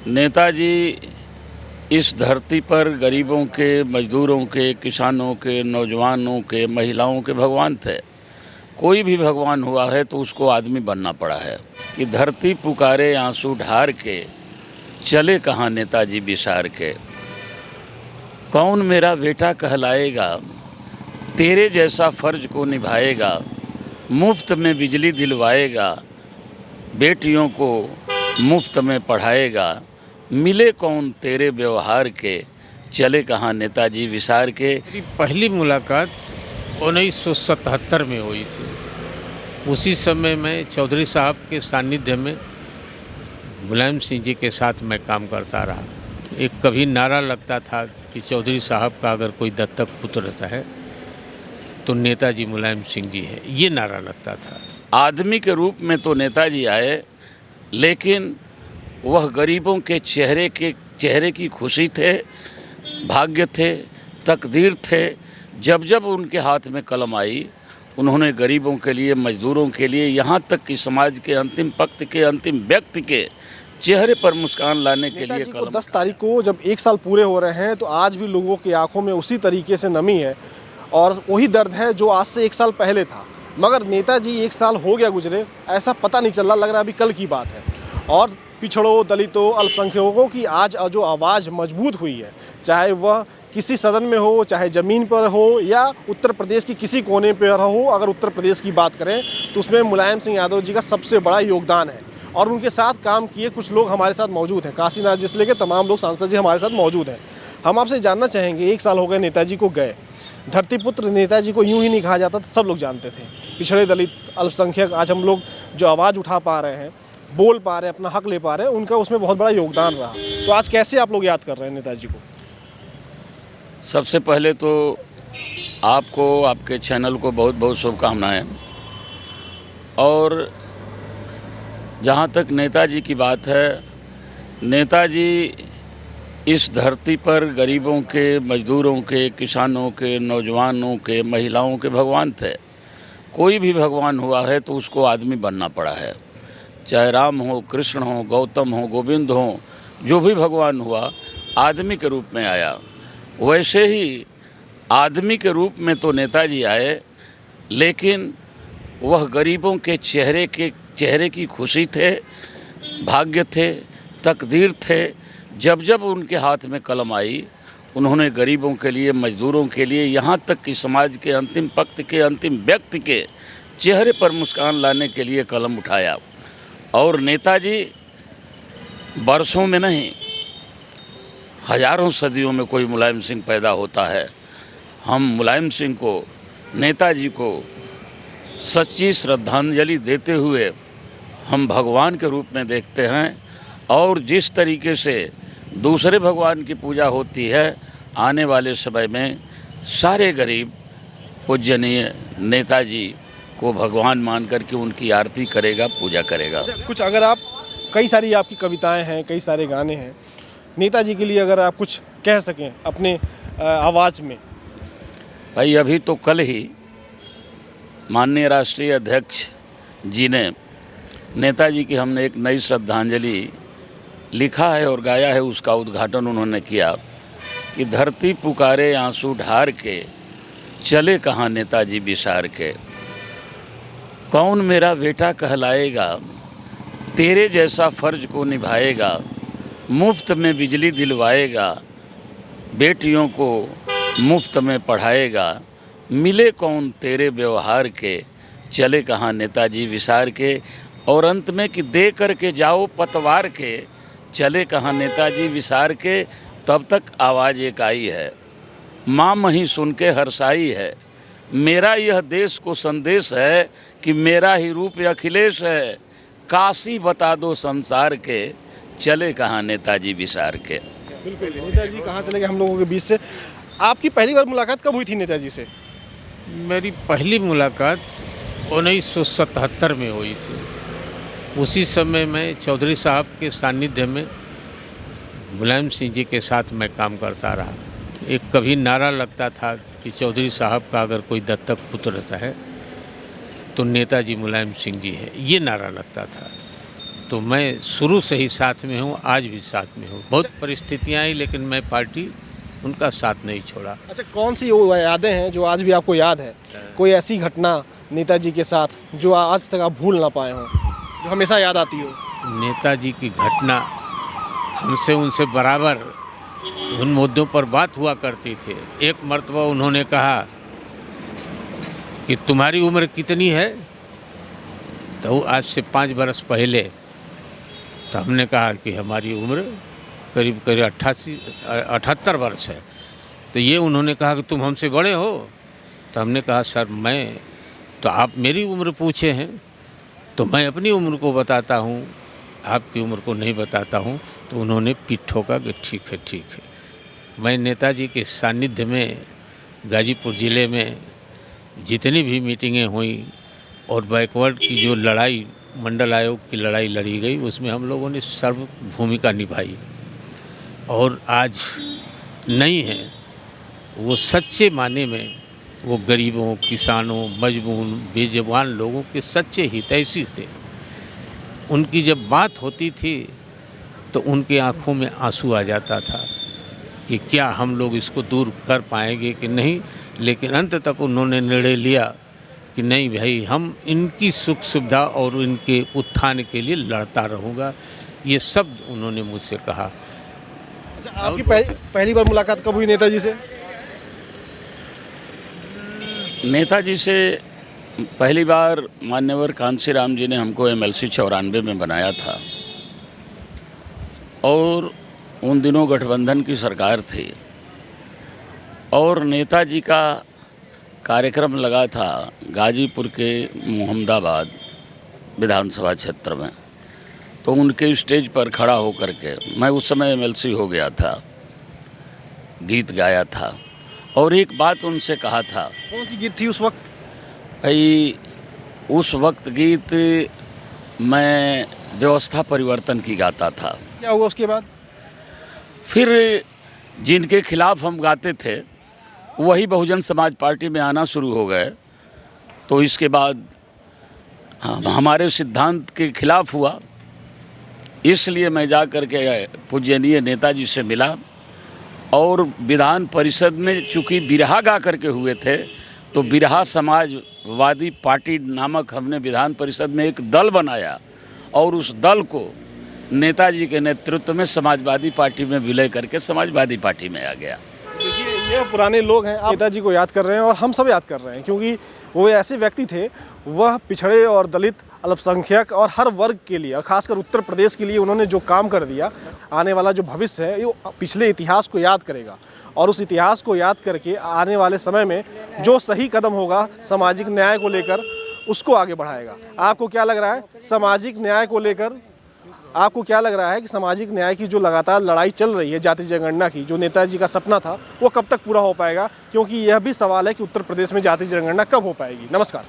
नेताजी इस धरती पर गरीबों के, मजदूरों के, किसानों के, नौजवानों के, महिलाओं के भगवान थे। कोई भी भगवान हुआ है तो उसको आदमी बनना पड़ा है कि धरती पुकारे आंसू ढार के, चले कहाँ नेताजी बिसार के। कौन मेरा बेटा कहलाएगा, तेरे जैसा फ़र्ज को निभाएगा, मुफ्त में बिजली दिलवाएगा, बेटियों को मुफ्त में पढ़ाएगा, मिले कौन तेरे व्यवहार के, चले कहाँ नेताजी विसार के। मेरी पहली मुलाकात 1977 में हुई थी। उसी समय मैं चौधरी साहब के सानिध्य में मुलायम सिंह जी के साथ मैं काम करता रहा। एक कभी नारा लगता था कि चौधरी साहब का अगर कोई दत्तक पुत्र रहता है तो नेताजी मुलायम सिंह जी है, ये नारा लगता था। आदमी के रूप में तो नेताजी आए, लेकिन वह गरीबों के चेहरे की खुशी थे, भाग्य थे, तकदीर थे। जब जब उनके हाथ में कलम आई, उन्होंने गरीबों के लिए, मजदूरों के लिए, यहाँ तक कि समाज के अंतिम पंक्ति के अंतिम व्यक्ति के चेहरे पर मुस्कान लाने के लिए कलम। 10 तारीख को जब 1 साल पूरे हो रहे हैं तो आज भी लोगों की आंखों में उसी तरीके से नमी है और वही दर्द है जो आज से 1 साल पहले था। मगर नेताजी 1 साल हो गया गुजरे, ऐसा पता नहीं चल रहा, लग रहा अभी कल की बात है। और पिछड़ों, दलितों, अल्पसंख्यकों की आज जो आवाज़ मजबूत हुई है, चाहे वह किसी सदन में हो, चाहे ज़मीन पर हो या उत्तर प्रदेश की किसी कोने पर हो। अगर उत्तर प्रदेश की बात करें तो उसमें मुलायम सिंह यादव जी का सबसे बड़ा योगदान है और उनके साथ काम किए कुछ लोग हमारे साथ मौजूद हैं। काशीनाथ जी से लेकर तमाम लोग, सांसद जी हमारे साथ मौजूद हैं। हम आपसे जानना चाहेंगे, 1 साल हो गए नेताजी को गए। धरतीपुत्र नेताजी को यूँ ही नहीं कहा जाता था, सब लोग जानते थे। पिछड़े, दलित, अल्पसंख्यक, आज हम लोग जो आवाज़ उठा पा रहे हैं, बोल पा रहे हैं, अपना हक ले पा रहे हैं, उनका उसमें बहुत बड़ा योगदान रहा। तो आज कैसे आप लोग याद कर रहे हैं नेताजी को? सबसे पहले तो आपको, आपके चैनल को बहुत बहुत शुभकामनाएं। और जहाँ तक नेताजी की बात है, नेताजी इस धरती पर गरीबों के, मजदूरों के, किसानों के, नौजवानों के, महिलाओं के भगवान थे। कोई भी भगवान हुआ है तो उसको आदमी बनना पड़ा है। चाहे राम हो, कृष्ण हो, गौतम हो, गोविंद हो, जो भी भगवान हुआ आदमी के रूप में आया। वैसे ही आदमी के रूप में तो नेताजी आए, लेकिन वह गरीबों के चेहरे की खुशी थे, भाग्य थे, तकदीर थे। जब जब उनके हाथ में कलम आई, उन्होंने गरीबों के लिए, मजदूरों के लिए, यहाँ तक कि समाज के अंतिम पंक्ति के अंतिम व्यक्ति के चेहरे पर मुस्कान लाने के लिए कलम उठाया। और नेताजी बरसों में नहीं, हजारों सदियों में कोई मुलायम सिंह पैदा होता है। हम मुलायम सिंह को, नेताजी को सच्ची श्रद्धांजलि देते हुए हम भगवान के रूप में देखते हैं। और जिस तरीके से दूसरे भगवान की पूजा होती है, आने वाले समय में सारे गरीब पूजनीय नेताजी को भगवान मान करके उनकी आरती करेगा, पूजा करेगा। कुछ अगर आप, कई सारी आपकी कविताएं हैं, कई सारे गाने हैं, नेताजी के लिए अगर आप कुछ कह सकें अपने आवाज़ में। भाई, अभी तो कल ही माननीय राष्ट्रीय अध्यक्ष जी ने नेताजी की हमने एक नई श्रद्धांजलि लिखा है और गाया है, उसका उद्घाटन उन्होंने किया कि धरती पुकारे आंसू ढार के, चले कहाँ नेताजी बिसार के। कौन मेरा बेटा कहलाएगा, तेरे जैसा फ़र्ज को निभाएगा, मुफ्त में बिजली दिलवाएगा, बेटियों को मुफ्त में पढ़ाएगा, मिले कौन तेरे व्यवहार के, चले कहाँ नेताजी विसार के। और अंत में कि दे करके जाओ पतवार के, चले कहाँ नेताजी विसार के। तब तक आवाज़ एक आई है, माँ मही सुन के हर्षाई है, मेरा यह देश को संदेश है कि मेरा ही रूप अखिलेश है, काशी बता दो संसार के, चले कहाँ नेताजी विसार के। बिल्कुल, नेताजी कहाँ चले गए हम लोगों के बीच से। आपकी पहली बार मुलाकात कब हुई थी नेताजी से? मेरी पहली मुलाकात 1977 में हुई थी। उसी समय मैं चौधरी साहब के सानिध्य में मुलायम सिंह जी के साथ मैं काम करता रहा। एक कभी नारा लगता था कि चौधरी साहब का अगर कोई दत्तक पुत्र रहता है तो नेताजी मुलायम सिंह जी है, ये नारा लगता था। तो मैं शुरू से ही साथ में हूँ, आज भी साथ में हूँ। बहुत परिस्थितियाँ आई लेकिन मैं पार्टी उनका साथ नहीं छोड़ा। अच्छा, कौन सी वो यादें हैं जो आज भी आपको याद है? कोई ऐसी घटना नेताजी के साथ जो आज तक आप भूल ना पाए हो, जो हमेशा याद आती हो? नेताजी की घटना, हमसे उनसे बराबर उन मुद्दों पर बात हुआ करती थी। एक मर्तबा उन्होंने कहा कि तुम्हारी उम्र कितनी है? तो आज से 5 बरस पहले तो हमने कहा कि हमारी उम्र करीब 78 वर्ष है। तो ये उन्होंने कहा कि तुम हमसे बड़े हो। तो हमने कहा सर मैं तो आप मेरी उम्र पूछे हैं तो मैं अपनी उम्र को बताता हूँ, आपकी उम्र को नहीं बताता हूँ। तो उन्होंने पीठ ठोका कि ठीक है ठीक है। मैं नेताजी के सानिध्य में गाजीपुर ज़िले में जितनी भी मीटिंगें हुई और बैकवर्ड की जो लड़ाई, मंडल आयोग की लड़ाई लड़ी गई, उसमें हम लोगों ने सर्व भूमिका निभाई। और आज नहीं है वो सच्चे माने में वो गरीबों, किसानों, मजबूर, बेज़ुबान लोगों के सच्चे हितैषी थे। उनकी जब बात होती थी तो उनके आँखों में आंसू आ जाता था कि क्या हम लोग इसको दूर कर पाएंगे कि नहीं। लेकिन अंत तक उन्होंने निर्णय लिया कि नहीं भाई, हम इनकी सुख सुविधा और इनके उत्थान के लिए लड़ता रहूँगा। ये शब्द उन्होंने मुझसे कहा। अच्छा, आपकी पहली बार मुलाकात कब हुई नेताजी से? नेताजी से पहली बार मान्यवर कांशीराम जी ने हमको MLC 94 में बनाया था और उन दिनों गठबंधन की सरकार थी और नेताजी का कार्यक्रम लगा था गाजीपुर के मोहम्मदाबाद विधानसभा क्षेत्र में। तो उनके स्टेज पर खड़ा होकर के मैं उस समय MLC हो गया था, गीत गाया था और एक बात उनसे कहा था। कौन सी गीत थी उस वक्त? भाई उस वक्त गीत मैं व्यवस्था परिवर्तन की गाता था। क्या हुआ उसके बाद? फिर जिनके खिलाफ हम गाते थे वही बहुजन समाज पार्टी में आना शुरू हो गए। तो इसके बाद हमारे सिद्धांत के खिलाफ हुआ, इसलिए मैं जा कर के पूजनीय नेताजी से मिला और विधान परिषद में चूँकि बिरहा गा करके हुए थे तो बिरहा समाजवादी पार्टी नामक हमने विधान परिषद में एक दल बनाया और उस दल को नेताजी के नेतृत्व में समाजवादी पार्टी में विलय करके समाजवादी पार्टी में आ गया। देखिए, ये पुराने लोग हैं, आप नेताजी को याद कर रहे हैं और हम सब याद कर रहे हैं क्योंकि वो ऐसे व्यक्ति थे, वह पिछड़े और दलित, अल्पसंख्यक और हर वर्ग के लिए, खासकर उत्तर प्रदेश के लिए उन्होंने जो काम कर दिया। आने वाला जो भविष्य है वो पिछले इतिहास को याद करेगा और उस इतिहास को याद करके आने वाले समय में जो सही कदम होगा सामाजिक न्याय को लेकर उसको आगे बढ़ाएगा। आपको क्या लग रहा है सामाजिक न्याय को लेकर? आपको क्या लग रहा है कि सामाजिक न्याय की जो लगातार लड़ाई चल रही है, जाति जनगणना की, जो नेताजी का सपना था, वो कब तक पूरा हो पाएगा? क्योंकि यह भी सवाल है कि उत्तर प्रदेश में जाति जनगणना कब हो पाएगी। नमस्कार।